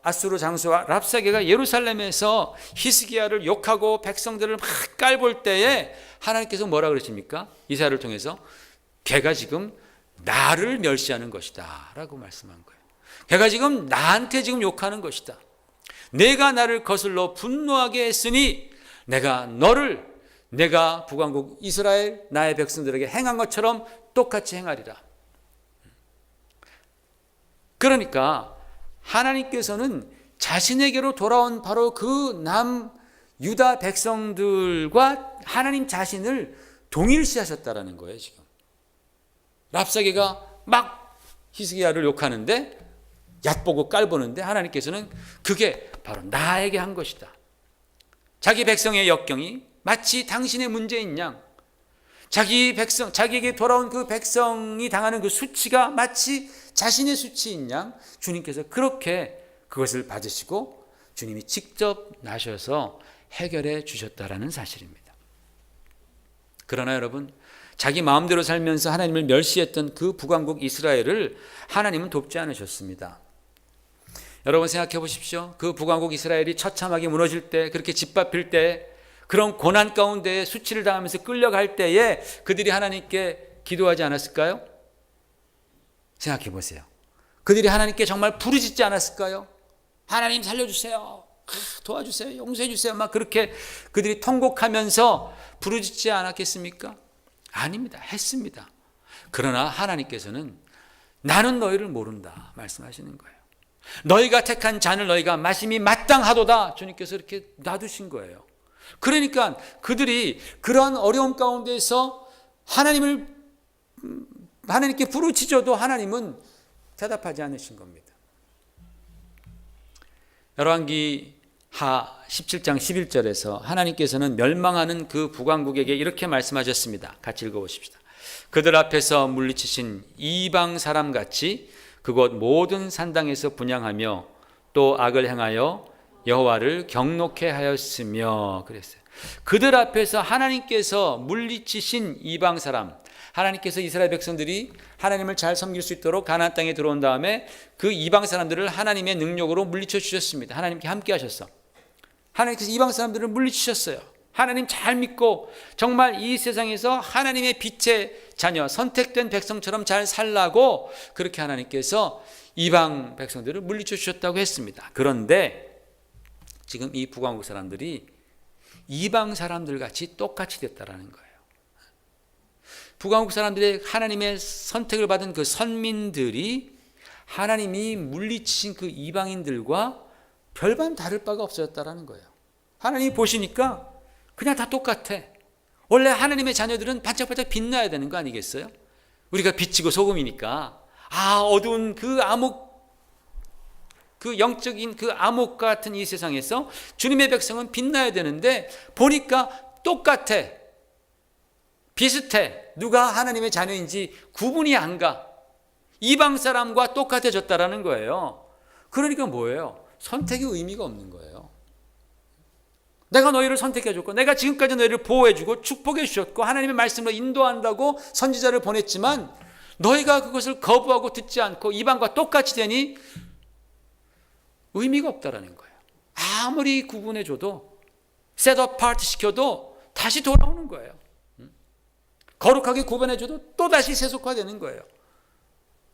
아수르 장수와 랍사게가 예루살렘에서 히스기야를 욕하고 백성들을 막 깔볼 때에 하나님께서 뭐라 그러십니까? 이사야를 통해서 걔가 지금 나를 멸시하는 것이다 라고 말씀한 거예요. 걔가 지금 나한테 지금 욕하는 것이다. 내가 나를 거슬러 분노하게 했으니 내가 북왕국 이스라엘 나의 백성들에게 행한 것처럼 똑같이 행하리라. 그러니까 하나님께서는 자신에게로 돌아온 바로 그 유다 백성들과 하나님 자신을 동일시하셨다라는 거예요. 지금 랍사게가 막 히스기야를 욕하는데 얕보고 깔보는데 하나님께서는 그게 바로 나에게 한 것이다. 자기 백성의 역경이 마치 당신의 문제인 양, 자기에게 돌아온 그 백성이 당하는 그 수치가 마치 자신의 수치인 양, 주님께서 그렇게 그것을 받으시고 주님이 직접 나셔서 해결해 주셨다라는 사실입니다. 그러나 여러분, 자기 마음대로 살면서 하나님을 멸시했던 그 북왕국 이스라엘을 하나님은 돕지 않으셨습니다. 여러분 생각해 보십시오. 그 북왕국 이스라엘이 처참하게 무너질 때, 그렇게 짓밟힐 때, 그런 고난 가운데 수치를 당하면서 끌려갈 때에 그들이 하나님께 기도하지 않았을까요? 생각해 보세요. 그들이 하나님께 정말 부르짖지 않았을까요? 하나님 살려주세요, 도와주세요, 용서해 주세요, 막 그렇게 그들이 통곡하면서 부르짖지 않았겠습니까? 아닙니다. 했습니다. 그러나 하나님께서는 나는 너희를 모른다 말씀하시는 거예요. 너희가 택한 잔을 너희가 마심이 마땅하도다, 주님께서 이렇게 놔두신 거예요. 그러니까 그들이 그러한 어려움 가운데서 하나님께 부르짖어도 하나님은 대답하지 않으신 겁니다. 열왕기 하 17장 11절에서 하나님께서는 멸망하는 그 북왕국에게 이렇게 말씀하셨습니다. 같이 읽어보십시다. 그들 앞에서 물리치신 이방 사람같이 그곳 모든 산당에서 분향하며 또 악을 행하여 여호와를 경노케 하였으며 그랬어요. 그들 앞에서 하나님께서 물리치신 이방 사람, 하나님께서 이스라엘 백성들이 하나님을 잘 섬길 수 있도록 가나안 땅에 들어온 다음에 그 이방 사람들을 하나님의 능력으로 물리쳐 주셨습니다. 하나님께 함께 하셨어. 하나님께서 이방 사람들을 물리치셨어요. 하나님 잘 믿고 정말 이 세상에서 하나님의 빛의 자녀, 선택된 백성처럼 잘 살라고 그렇게 하나님께서 이방 백성들을 물리쳐 주셨다고 했습니다. 그런데 지금 이 북왕국 사람들이 이방 사람들 같이 똑같이 됐다라는 거예요. 북왕국 사람들의 하나님의 선택을 받은 그 선민들이 하나님이 물리치신 그 이방인들과 별반 다를 바가 없어졌다라는 거예요. 하나님이 보시니까 그냥 다 똑같아. 원래 하나님의 자녀들은 반짝반짝 빛나야 되는 거 아니겠어요? 우리가 빛이고 소금이니까. 어두운 그 암흑, 그 영적인 그 암흑 같은 이 세상에서 주님의 백성은 빛나야 되는데 보니까 똑같아. 비슷해. 누가 하나님의 자녀인지 구분이 안 가. 이방 사람과 똑같아졌다라는 거예요. 그러니까 뭐예요? 선택의 의미가 없는 거예요. 내가 너희를 선택해줬고 내가 지금까지 너희를 보호해주고 축복해 주셨고 하나님의 말씀으로 인도한다고 선지자를 보냈지만 너희가 그것을 거부하고 듣지 않고 이방과 똑같이 되니 의미가 없다라는 거예요. 아무리 구분해줘도 set apart 시켜도 다시 돌아오는 거예요. 거룩하게 구분해줘도 또다시 세속화되는 거예요.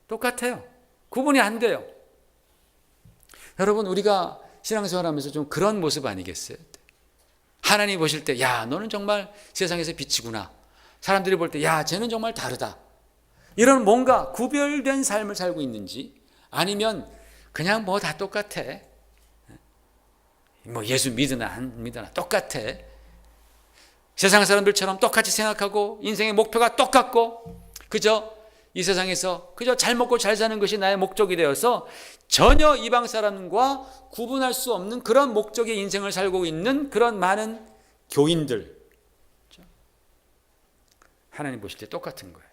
똑같아요. 구분이 안 돼요. 여러분 우리가 신앙생활하면서 좀 그런 모습 아니겠어요? 하나님 보실 때 야 너는 정말 세상에서 빛이구나. 사람들이 볼 때 야 쟤는 정말 다르다. 이런 뭔가 구별된 삶을 살고 있는지 아니면 그냥 뭐 다 똑같아. 뭐 예수 믿으나 안 믿으나 똑같아. 세상 사람들처럼 똑같이 생각하고 인생의 목표가 똑같고 그저 이 세상에서 그저 잘 먹고 잘 사는 것이 나의 목적이 되어서 전혀 이방 사람과 구분할 수 없는 그런 목적의 인생을 살고 있는 그런 많은 교인들. 하나님 보실 때 똑같은 거예요.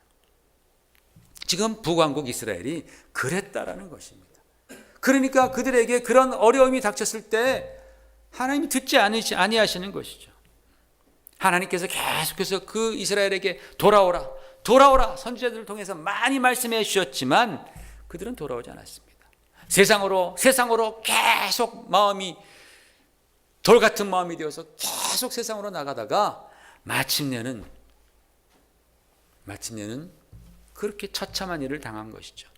지금 북왕국 이스라엘이 그랬다라는 것입니다. 그러니까 그들에게 그런 어려움이 닥쳤을 때 하나님이 듣지 아니하시는 것이죠. 하나님께서 계속해서 그 이스라엘에게 돌아오라 선지자들을 통해서 많이 말씀해 주셨지만 그들은 돌아오지 않았습니다. 세상으로 계속 마음이 돌 같은 마음이 되어서 계속 세상으로 나가다가 마침내는 그렇게 처참한 일을 당한 것이죠.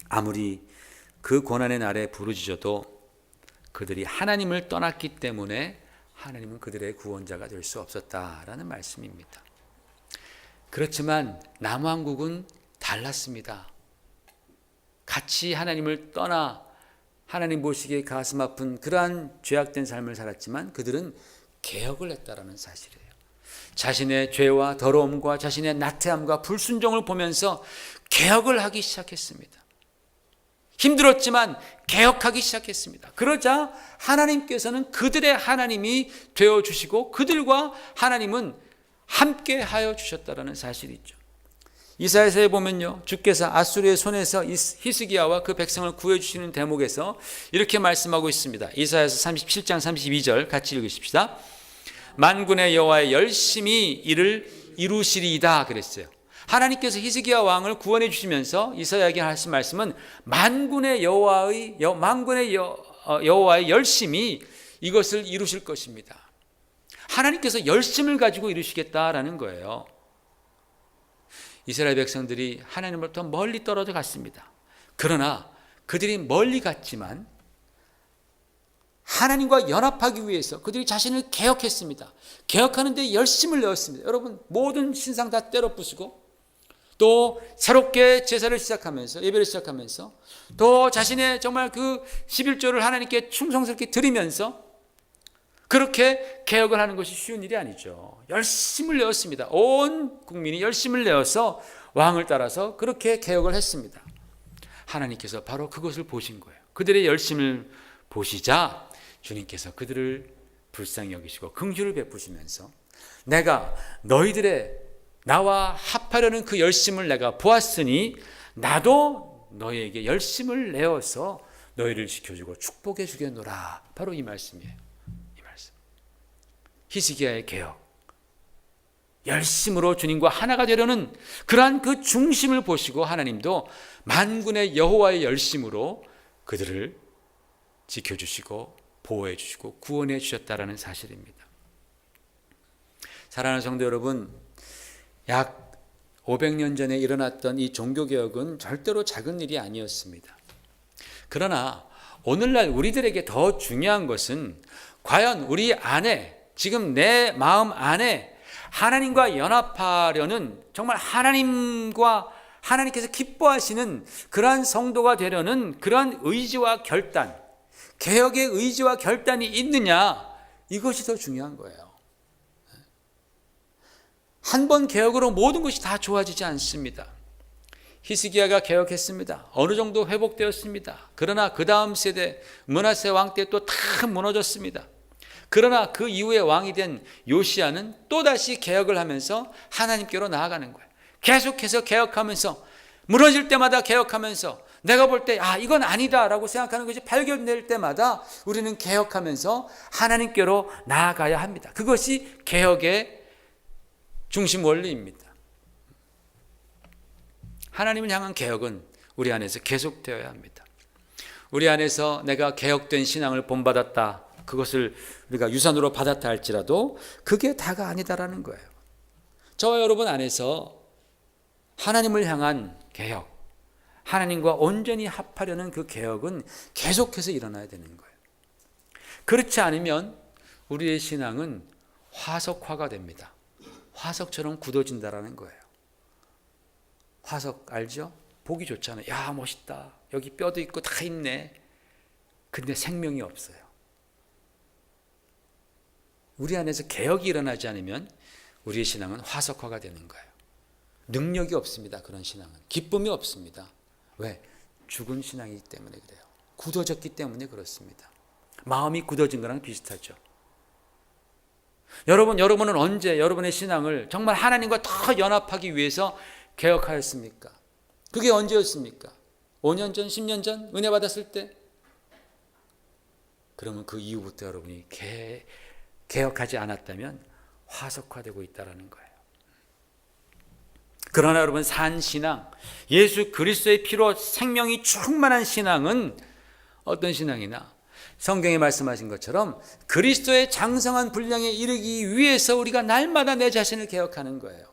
아무리 그 고난의 날에 부르짖어도 그들이 하나님을 떠났기 때문에 하나님은 그들의 구원자가 될 수 없었다라는 말씀입니다. 그렇지만 남왕국은 달랐습니다. 같이 하나님을 떠나 하나님 보시기에 가슴 아픈 그러한 죄악된 삶을 살았지만 그들은 개혁을 했다라는 사실이에요. 자신의 죄와 더러움과 자신의 나태함과 불순종을 보면서 개혁을 하기 시작했습니다. 힘들었지만 개혁하기 시작했습니다. 그러자 하나님께서는 그들의 하나님이 되어주시고 그들과 하나님은 함께 하여 주셨다라는 사실이 있죠. 이사야서에 보면요, 주께서 아수르의 손에서 히스기야와 그 백성을 구해주시는 대목에서 이렇게 말씀하고 있습니다. 이사야서 37장 32절 같이 읽으십시다. 만군의 여호와의 열심히 이를 이루시리이다 그랬어요. 하나님께서 히스기야 왕을 구원해 주시면서 이사야에게 하신 말씀은 만군의 여호와의 열심히 이것을 이루실 것입니다. 하나님께서 열심을 가지고 이루시겠다라는 거예요. 이스라엘 백성들이 하나님으로부터 멀리 떨어져 갔습니다. 그러나 그들이 멀리 갔지만 하나님과 연합하기 위해서 그들이 자신을 개혁했습니다. 개혁하는 데 열심을 내었습니다. 여러분 모든 신상 다 때려 부수고 또 새롭게 제사를 시작하면서 예배를 시작하면서 또 자신의 정말 그 11조를 하나님께 충성스럽게 드리면서 그렇게 개혁을 하는 것이 쉬운 일이 아니죠. 열심을 내었습니다. 온 국민이 열심을 내어서 왕을 따라서 그렇게 개혁을 했습니다. 하나님께서 바로 그것을 보신 거예요. 그들의 열심을 보시자 주님께서 그들을 불쌍히 여기시고 긍휼을 베푸시면서 내가 나와 합하려는 그 열심을 내가 보았으니 나도 너희에게 열심을 내어서 너희를 지켜주고 축복해 주겠노라. 바로 이 말씀이에요. 이 말씀. 히스기야의 개혁. 열심으로 주님과 하나가 되려는 그러한 그 중심을 보시고 하나님도 만군의 여호와의 열심으로 그들을 지켜주시고 보호해 주시고 구원해 주셨다라는 사실입니다. 사랑하는 성도 여러분, 약 500년 전에 일어났던 이 종교개혁은 절대로 작은 일이 아니었습니다. 그러나 오늘날 우리들에게 더 중요한 것은 과연 우리 안에, 지금 내 마음 안에 하나님과 연합하려는, 정말 하나님께서 기뻐하시는 그러한 성도가 되려는 그러한 의지와 결단, 개혁의 의지와 결단이 있느냐, 이것이 더 중요한 거예요. 한 번 개혁으로 모든 것이 다 좋아지지 않습니다. 히스기야가 개혁했습니다. 어느 정도 회복되었습니다. 그러나 그 다음 세대 므낫세 왕 때 또 다 무너졌습니다. 그러나 그 이후에 왕이 된 요시야는 또다시 개혁을 하면서 하나님께로 나아가는 거예요. 계속해서 개혁하면서, 무너질 때마다 개혁하면서, 내가 볼 때 이건 아니다라고 생각하는 것이 발견될 때마다 우리는 개혁하면서 하나님께로 나아가야 합니다. 그것이 개혁의 중심 원리입니다. 하나님을 향한 개혁은 우리 안에서 계속되어야 합니다. 우리 안에서 내가 개혁된 신앙을 본받았다, 그것을 우리가 유산으로 받았다 할지라도 그게 다가 아니다라는 거예요. 저와 여러분 안에서 하나님을 향한 개혁, 하나님과 온전히 합하려는 그 개혁은 계속해서 일어나야 되는 거예요. 그렇지 않으면 우리의 신앙은 화석화가 됩니다. 화석처럼 굳어진다라는 거예요. 화석 알죠? 보기 좋잖아요. 야, 멋있다. 여기 뼈도 있고 다 있네. 근데 생명이 없어요. 우리 안에서 개혁이 일어나지 않으면 우리의 신앙은 화석화가 되는 거예요. 능력이 없습니다. 그런 신앙은. 기쁨이 없습니다. 왜? 죽은 신앙이기 때문에 그래요. 굳어졌기 때문에 그렇습니다. 마음이 굳어진 거랑 비슷하죠. 여러분은 언제 여러분의 신앙을 정말 하나님과 더 연합하기 위해서 개혁하였습니까? 그게 언제였습니까? 5년 전, 10년 전 은혜 받았을 때? 그러면 그 이후부터 여러분이 개혁하지 않았다면 화석화되고 있다는 거예요. 그러나 여러분, 산 신앙, 예수 그리스도의 피로 생명이 충만한 신앙은 어떤 신앙이나 성경에 말씀하신 것처럼 그리스도의 장성한 분량에 이르기 위해서 우리가 날마다 내 자신을 개혁하는 거예요.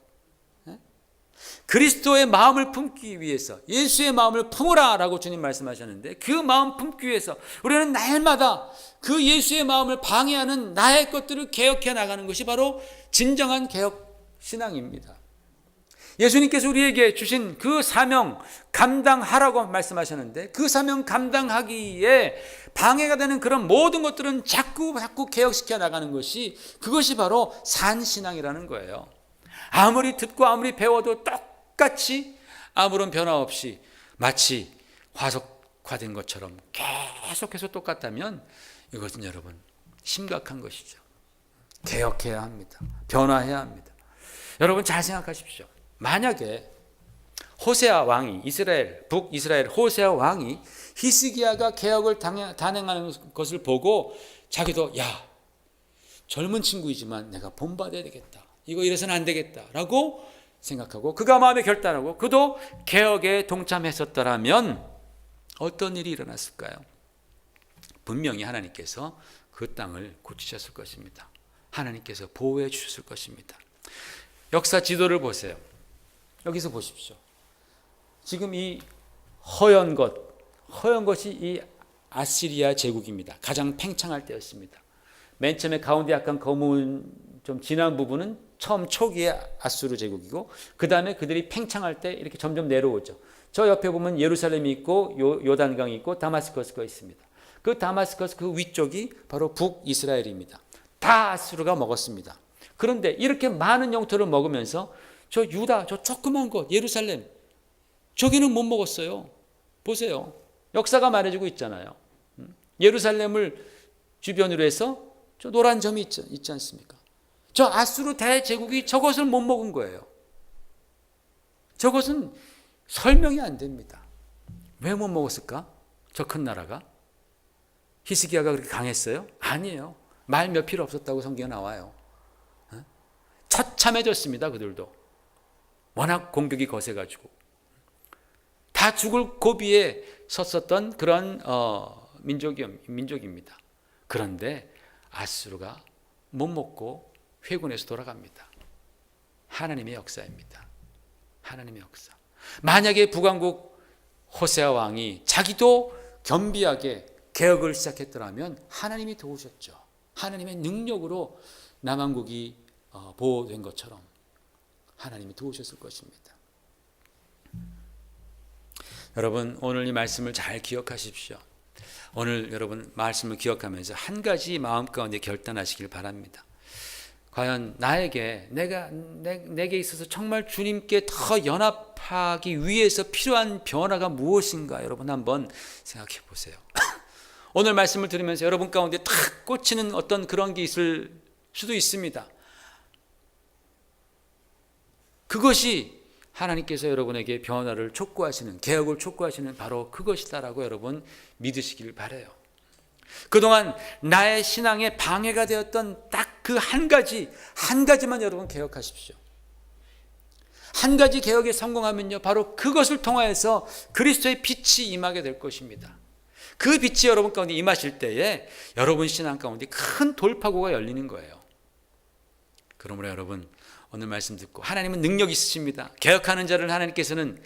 그리스도의 마음을 품기 위해서, 예수의 마음을 품으라 라고 주님 말씀하셨는데, 그 마음 품기 위해서 우리는 날마다 그 예수의 마음을 방해하는 나의 것들을 개혁해 나가는 것이 바로 진정한 개혁 신앙입니다. 예수님께서 우리에게 주신 그 사명 감당하라고 말씀하셨는데, 그 사명 감당하기에 방해가 되는 그런 모든 것들은 자꾸 개혁시켜 나가는 것이, 그것이 바로 산신앙이라는 거예요. 아무리 듣고 아무리 배워도 똑같이 아무런 변화 없이 마치 화석화된 것처럼 계속해서 똑같다면 이것은 여러분 심각한 것이죠. 개혁해야 합니다. 변화해야 합니다. 여러분 잘 생각하십시오. 만약에 호세아 왕이, 북이스라엘 호세아 왕이 히스기야가 개혁을 단행하는 것을 보고 자기도 젊은 친구이지만 내가 본받아야 되겠다, 이거 이래서는 안 되겠다라고 생각하고 그가 마음에 결단하고 그도 개혁에 동참했었더라면 어떤 일이 일어났을까요? 분명히 하나님께서 그 땅을 고치셨을 것입니다. 하나님께서 보호해 주셨을 것입니다. 역사 지도를 보세요. 여기서 보십시오. 지금 이 허연 것이 이 아시리아 제국입니다. 가장 팽창할 때였습니다. 맨 처음에 가운데 약간 검은 좀 진한 부분은 처음 초기의 아수르 제국이고, 그 다음에 그들이 팽창할 때 이렇게 점점 내려오죠. 저 옆에 보면 예루살렘이 있고 요단강이 있고 다마스커스가 있습니다. 그 다마스커스 그 위쪽이 바로 북이스라엘입니다. 다 아수르가 먹었습니다. 그런데 이렇게 많은 영토를 먹으면서 저 유다, 저 조그만 곳 예루살렘, 저기는 못 먹었어요. 보세요. 역사가 말해주고 있잖아요. 예루살렘을 주변으로 해서 저 노란 점이 있지 않습니까? 저 아수르 대제국이 저것을 못 먹은 거예요. 저것은 설명이 안 됩니다. 왜 못 먹었을까? 저 큰 나라가? 히스기야가 그렇게 강했어요? 아니에요. 말 몇 필요 없었다고 성경에 나와요. 처참해졌습니다. 그들도. 워낙 공격이 거세가지고. 다 죽을 고비에 섰었던 그런 민족입니다. 그런데 아수르가 못 먹고 회군에서 돌아갑니다. 하나님의 역사입니다. 하나님의 역사. 만약에 북왕국 호세아 왕이 자기도 겸비하게 개혁을 시작했더라면 하나님이 도우셨죠. 하나님의 능력으로 남왕국이 보호된 것처럼 하나님이 도우셨을 것입니다. 여러분, 오늘 이 말씀을 잘 기억하십시오. 오늘 여러분 말씀을 기억하면서 한 가지 마음 가운데 결단하시길 바랍니다. 과연 나에게 내게 있어서 정말 주님께 더 연합하기 위해서 필요한 변화가 무엇인가 여러분 한번 생각해 보세요. 오늘 말씀을 들으면서 여러분 가운데 탁 꽂히는 어떤 그런 게 있을 수도 있습니다. 그것이 하나님께서 여러분에게 변화를 촉구하시는, 개혁을 촉구하시는 바로 그것이다라고 여러분 믿으시길 바라요. 그동안 나의 신앙에 방해가 되었던 딱 그 한 가지만 여러분 개혁하십시오. 한 가지 개혁에 성공하면요, 바로 그것을 통하여서 그리스도의 빛이 임하게 될 것입니다. 그 빛이 여러분 가운데 임하실 때에 여러분 신앙 가운데 큰 돌파구가 열리는 거예요. 그러므로 여러분 오늘 말씀 듣고, 하나님은 능력 있으십니다. 개혁하는 자를 하나님께서는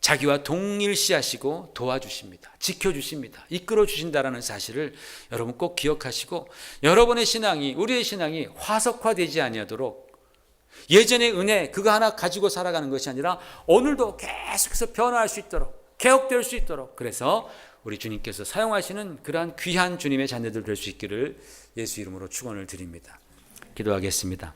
자기와 동일시하시고 도와주십니다. 지켜주십니다. 이끌어 주신다라는 사실을 여러분 꼭 기억하시고, 여러분의 신앙이, 우리의 신앙이 화석화되지 아니하도록 예전의 은혜 그거 하나 가지고 살아가는 것이 아니라 오늘도 계속해서 변화할 수 있도록, 개혁될 수 있도록, 그래서 우리 주님께서 사용하시는 그러한 귀한 주님의 자녀들 될 수 있기를 예수 이름으로 축원을 드립니다. 기도하겠습니다.